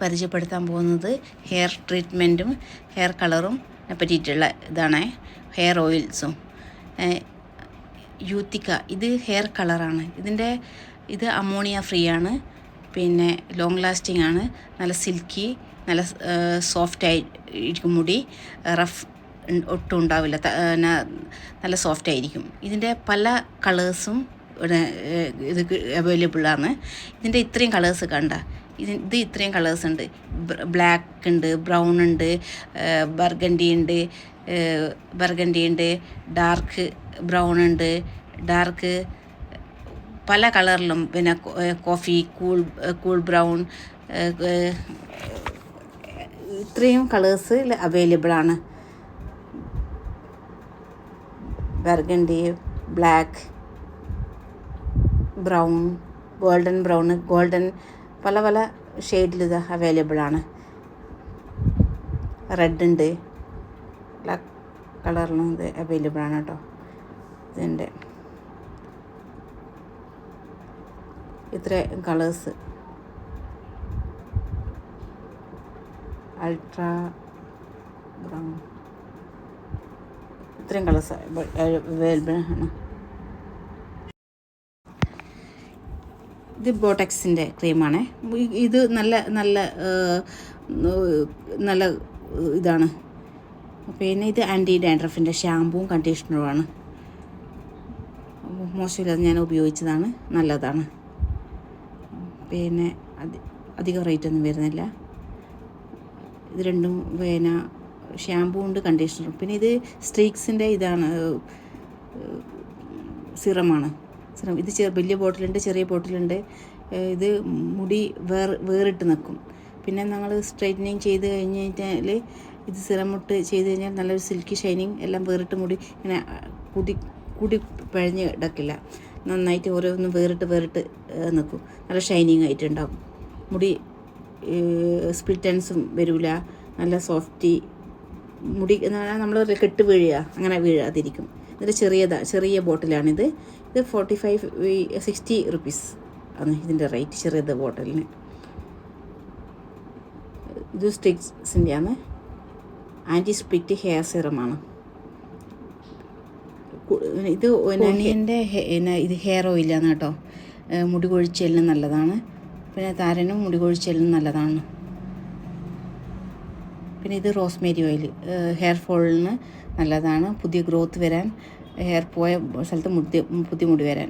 പരിചയപ്പെടുത്താൻ പോകുന്നത് hair ട്രീറ്റ്മെൻറ്റും hair കളറും പറ്റിയിട്ടുള്ള ഇതാണ്. ഹെയർ ഓയിൽസും. യൂത്തിക്ക ഇത് ഹെയർ കളറാണ്. ഇത് അമോണിയ ഫ്രീ ആണ്. പിന്നെ ലോങ് ലാസ്റ്റിംഗ് ആണ്. നല്ല സിൽക്കി, നല്ല സോഫ്റ്റായി ഇരിക്കും. മുടി റഫ് ഒട്ടും ഉണ്ടാവില്ല. നല്ല സോഫ്റ്റായിരിക്കും. ഇതിൻ്റെ പല കളേഴ്സും ഇത് അവൈലബിൾ ആണ്. ഇതിൻ്റെ ഇത്രയും കളേഴ്സ് കണ്ട, ഇത് ഇത്രയും കളേഴ്സ് ഉണ്ട്. ബ്ലാക്ക് ഉണ്ട്, ബ്രൗൺ ഉണ്ട്, ബർഗണ്ടി ഉണ്ട്, ഡാർക്ക് ബ്രൗൺ ഉണ്ട്, ഡാർക്ക് പല കളറിലും. പിന്നെ കോഫി, കൂൾ ബ്രൗൺ, ഇത്രയും കളേഴ്സ് അവൈലബിൾ ആണ്. ബർഗണ്ടി, ബ്ലാക്ക്, ബ്രൗൺ, ഗോൾഡൻ പല ഷെയ്ഡിൽ ഇത് അവൈലബിൾ ആണ്. റെഡ് ഉണ്ട്, എല്ലാ കളറിലും ഇത് അവൈലബിൾ ആണ് കേട്ടോ. ഇതിൻ്റെ ഇത്ര കളേഴ്സ് അൾട്രാ ബ്രൗൺ, ഇത്രയും കളേഴ്സ് അവൈലബിൾ ആണ്. ഇത് ബോട്ടക്സിൻ്റെ ക്രീമാണ്. ഇത് നല്ല ഇതാണ്. പിന്നെ ഇത് ആൻറ്റി ഡാൻഡ്രഫിൻ്റെ ഷാമ്പൂവും കണ്ടീഷണറുമാണ്. മോശമില്ലാതെ ഞാൻ ഉപയോഗിച്ചതാണ്, നല്ലതാണ്. പിന്നെ അധികം റേറ്റൊന്നും വരുന്നില്ല. ഇത് രണ്ടും പിന്നെ ഷാമ്പൂ ഉണ്ട്, കണ്ടീഷണറും. പിന്നെ ഇത് സ്ട്രീക്സിൻ്റെ ഇതാണ്, സിറമാണ്. ഇത് വലിയ ബോട്ടിലുണ്ട്, ചെറിയ ബോട്ടിലുണ്ട്. ഇത് മുടി വേറിട്ട് നിൽക്കും. പിന്നെ നമ്മൾ സ്ട്രൈറ്റനിങ് ചെയ്ത് കഴിഞ്ഞാൽ ഇത് സിറമിട്ട് ചെയ്ത് കഴിഞ്ഞാൽ നല്ലൊരു സിൽക്കി ഷൈനിങ്, എല്ലാം വേറിട്ട് മുടി ഇങ്ങനെ കൂടി പിഴഞ്ഞ് കിടക്കില്ല. നന്നായിട്ട് ഓരോന്നും വേറിട്ട് നിൽക്കും. നല്ല ഷൈനിങ് ആയിട്ടുണ്ടാകും. മുടി സ്പ്ലിറ്റ് എൻഡ്സും വരില്ല. നല്ല സോഫ്റ്റി മുടി എന്ന് പറഞ്ഞാൽ നമ്മൾ കെട്ട് അങ്ങനെ വീഴാതിരിക്കും. ഇതിൻ്റെ ചെറിയ ബോട്ടിലാണിത്. ഇത് 60 റുപ്പീസ് ആണ് ഇതിൻ്റെ റേറ്റ്, ചെറിയത് ബോട്ടിലിന്. ഇത് സ്റ്റിക്സിൻ്റെയാണ്. ആൻറ്റി സ്പ്ലിറ്റ് ഹെയർ സിറമാണ്. ഇത് ഒനിയൻ്റെ ഇത് ഹെയർ ഓയിലാണ് കേട്ടോ. മുടി കൊഴിച്ചലിന് നല്ലതാണ്. പിന്നെ താരനും മുടി കൊഴിച്ചലിനും നല്ലതാണ്. പിന്നെ ഇത് റോസ്മേരി ഓയിൽ ഹെയർ ഫോളിന് നല്ലതാണ്. പുതിയ ഗ്രോത്ത് വരാൻ, ഹെയർ പോയ സ്ഥലത്ത് പുതിയ മുടി വരാൻ.